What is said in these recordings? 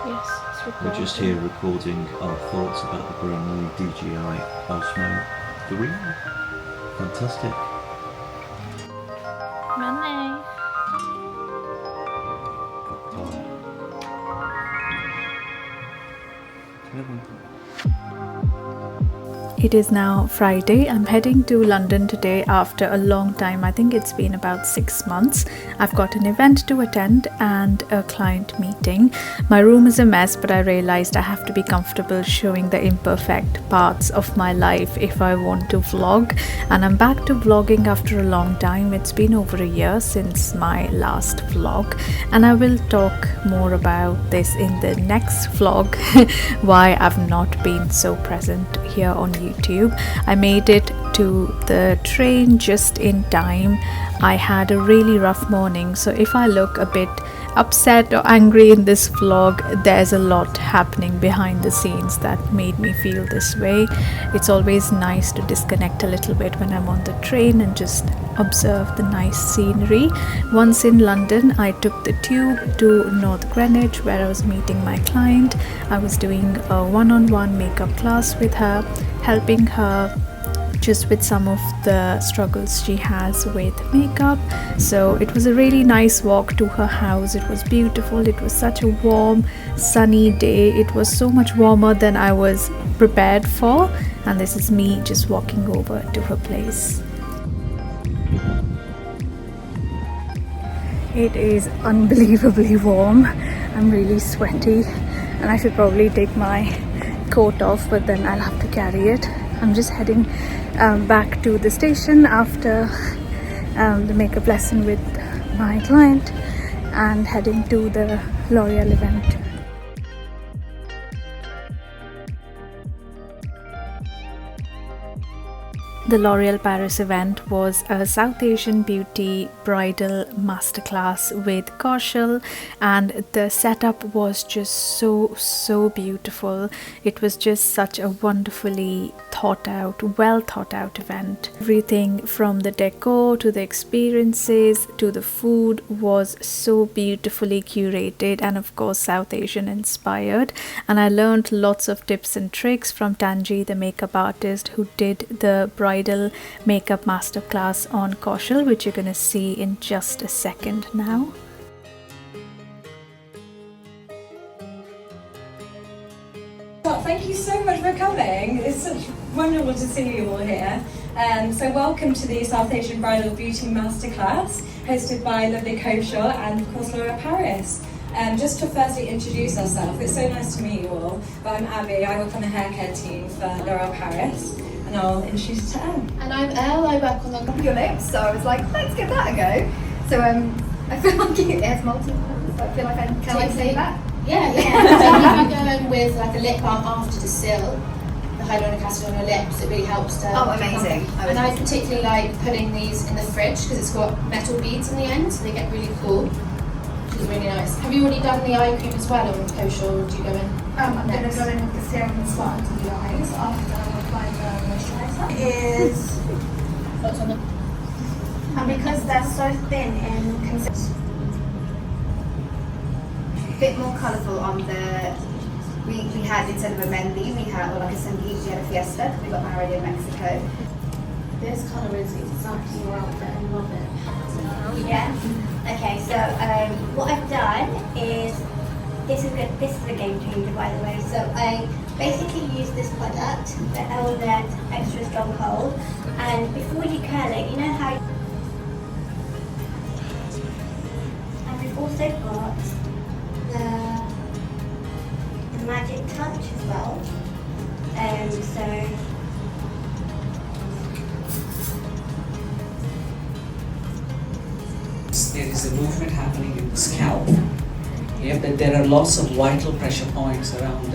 Yes, it's We're just here recording our thoughts about the brand new DJI Osmo 3. Fantastic. Money. It is now Friday. I'm heading to London today after a long time. I think it's been about 6 months. I've got an event to attend and a client meeting. My room is a mess, but I realized I have to be comfortable showing the imperfect parts of my life if I want to vlog. And I'm back to vlogging after a long time. It's been over a year since my last vlog, and I will talk more about this in the next vlog why I've not been so present here on YouTube. I made it to the train just in time. I had a really rough morning, so if I look a bit upset or angry in this vlog, there's a lot happening behind the scenes that made me feel this way. It's always nice to disconnect a little bit when I'm on the train and just observe the nice scenery. Once in London, I took the tube to North Greenwich where I was meeting my client. I was doing a one-on-one makeup class with her, helping her just with some of the struggles she has with makeup. So it was a really nice walk to her house. It was beautiful. It was such a warm, sunny day. It was so much warmer than I was prepared for. And this is me just walking over to her place. It is unbelievably warm. I'm really sweaty and I should probably take my coat off, but then I'll have to carry it. I'm just heading back to the station after the makeup lesson with my client and heading to the L'Oreal event. The L'Oreal Paris event was a South Asian beauty bridal masterclass with Kaushal, and the setup was just so beautiful. It was just such a wonderfully well thought out event. Everything from the decor to the experiences to the food was so beautifully curated and of course South Asian inspired, and I learned lots of tips and tricks from Tanji, the makeup artist who did the bridal makeup masterclass on Kaushal, which you're gonna see in just a second now. Thank you so much for coming. It's such wonderful to see you all here. So welcome to the South Asian Bridal Beauty Masterclass, hosted by lovely Kaushal and of course L'Oreal Paris. Just to firstly introduce ourselves, it's so nice to meet you all, but I'm Abby, I work on the haircare team for L'Oreal Paris, and I'll introduce you to Elle. And I'm Elle, I work on the your lips, so I was like, let's give that a go. So I feel like it has multi-purpose, so I feel like can I say that? Yeah. So if you go in with like a lip balm after the seal, the hyaluronic acid on your lips, it really helps to. Oh, amazing! And I particularly like putting these in the fridge because it's got metal beads on the end, so they get really cool, which is really nice. Have you already done the eye cream as well on Kaushal, or do you go in? I'm going to go in with the serum and start to the eyes after I apply the moisturizer. Is What's on them? and because they're so thin in consistency. A bit more colourful on the. We had instead of a Mendy, we had like a Sangeet, we had a Fiesta because we got married in Mexico. This colour is exactly your outfit. I love it. Yeah. Okay. So what I've done is this is good. This is a game changer, by the way. So I basically use this product, the Elnet Extra Strong Hold, and before you curl it, you know how. And we've also got the magic touch as well. So there is a movement happening in the scalp. But there are lots of vital pressure points around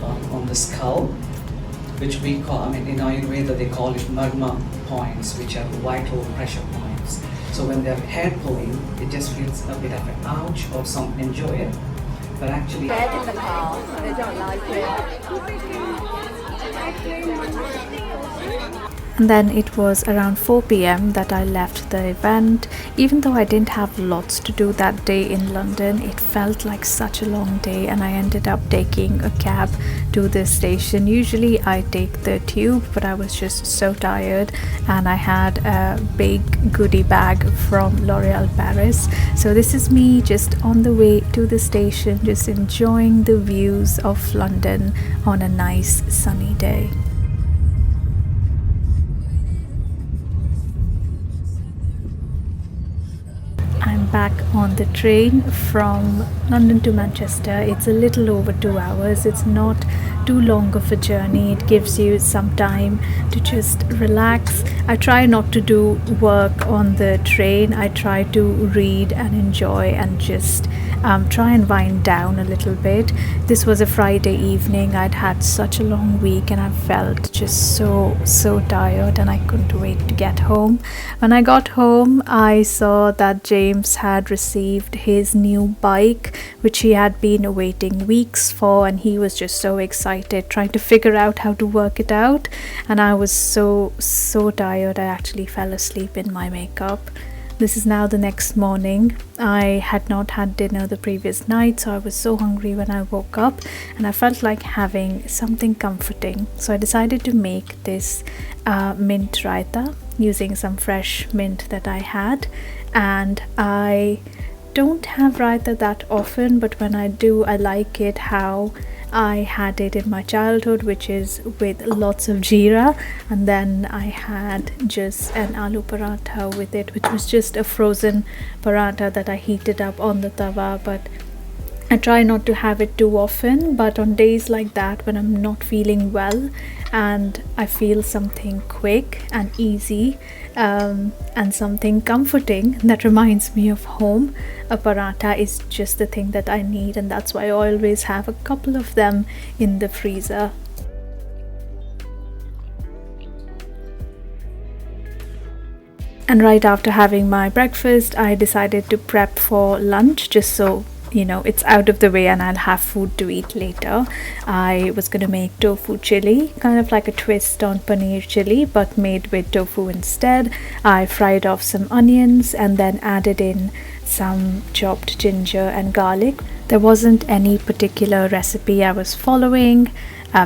on the skull, which we call, in Ayurveda they call it magma points, which are vital pressure points. So when they're hair pulling, it just feels a bit of an ouch, or some enjoy it, but actually. Red in the car, they don't like it. And then it was around 4 p.m. that I left the event. Even though I didn't have lots to do that day in London, it felt like such a long day, and I ended up taking a cab to the station. Usually I take the tube, but I was just so tired, and I had a big goodie bag from L'Oréal Paris. So this is me just on the way to the station, just enjoying the views of London on a nice sunny day. I'm back on the train from London to Manchester. It's a little over 2 hours. It's not too long of a journey. It gives you some time to just relax. I try not to do work on the train. I try to read and enjoy and just try and wind down a little bit. This was a Friday evening. I'd had such a long week and I felt just so tired, and I couldn't wait to get home. When I got home, I saw that James had received his new bike, which he had been waiting weeks for, and he was just so excited trying to figure out how to work it out. And I was so tired, I actually fell asleep in my makeup. This is now the next morning. I had not had dinner the previous night, so I was so hungry when I woke up, and I felt like having something comforting. So I decided to make this mint raita using some fresh mint that I had. And I don't have raita that often, but when I do, I like it how I had it in my childhood, which is with lots of jeera, and then I had just an aloo paratha with it, which was just a frozen paratha that I heated up on the tawa. But I try not to have it too often, but on days like that when I'm not feeling well and I feel something quick and easy and something comforting that reminds me of home, a paratha is just the thing that I need, and that's why I always have a couple of them in the freezer. And right after having my breakfast, I decided to prep for lunch, just so it's out of the way and I'll have food to eat later. I was going to make tofu chili, kind of like a twist on paneer chili, but made with tofu instead. I fried off some onions and then added in some chopped ginger and garlic. There wasn't any particular recipe I was following,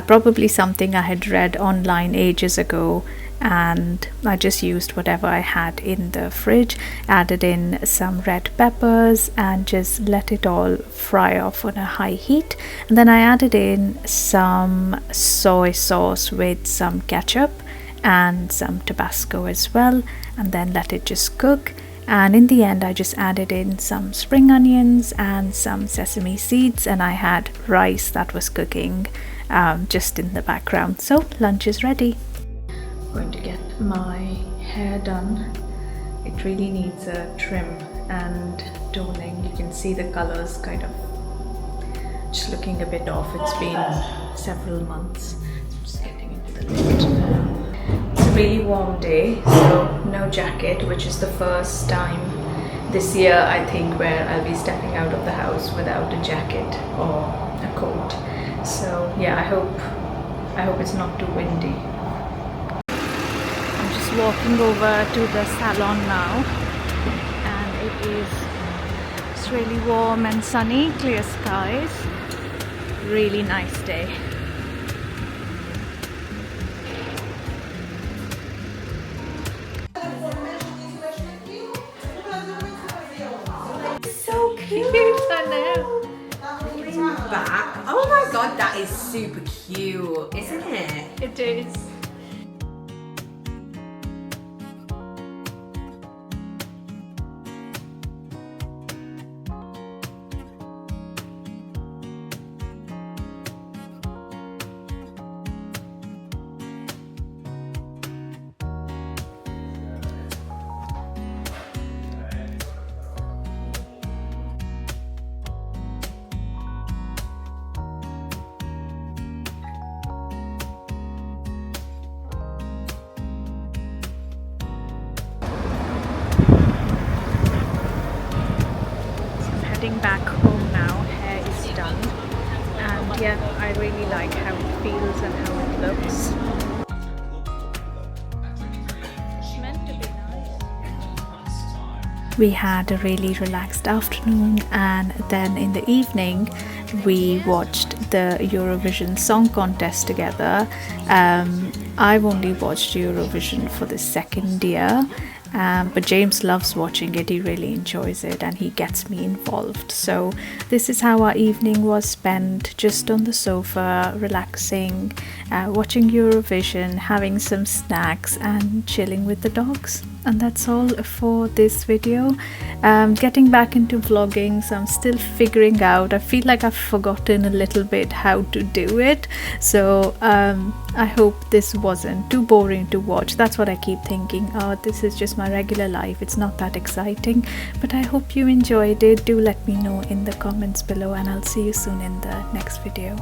probably something I had read online ages ago, and I just used whatever I had in the fridge, added in some red peppers and just let it all fry off on a high heat. And then I added in some soy sauce with some ketchup and some Tabasco as well, and then let it just cook. And in the end, I just added in some spring onions and some sesame seeds, and I had rice that was cooking just in the background. So lunch is ready. Going to get my hair done. It really needs a trim and toning. You can see the colors kind of just looking a bit off. It's been several months. Just getting into the lift now. It's a really warm day, so no jacket, which is the first time this year I think where I'll be stepping out of the house without a jacket or a coat. So yeah, I hope it's not too windy. Walking over to the salon now, and it is just really warm and sunny, clear skies, really nice day. So cute, I know. Back. Oh my god, that is super cute, isn't it? It is. Back home now, hair is done, and yeah, I really like how it feels and how it looks. we had a really relaxed afternoon, and then in the evening we watched the Eurovision Song Contest together. I've only watched Eurovision for the second year, but James loves watching it. He really enjoys it and he gets me involved. So this is how our evening was spent, just on the sofa, relaxing, watching Eurovision, having some snacks and chilling with the dogs. And that's all for this video. Getting back into vlogging, so I'm still figuring out. I feel like I've forgotten a little bit how to do it, so I hope this wasn't too boring to watch. That's what I keep thinking. Oh, this is just my regular life, it's not that exciting. But I hope you enjoyed it. Do let me know in the comments below, and I'll see you soon in the next video.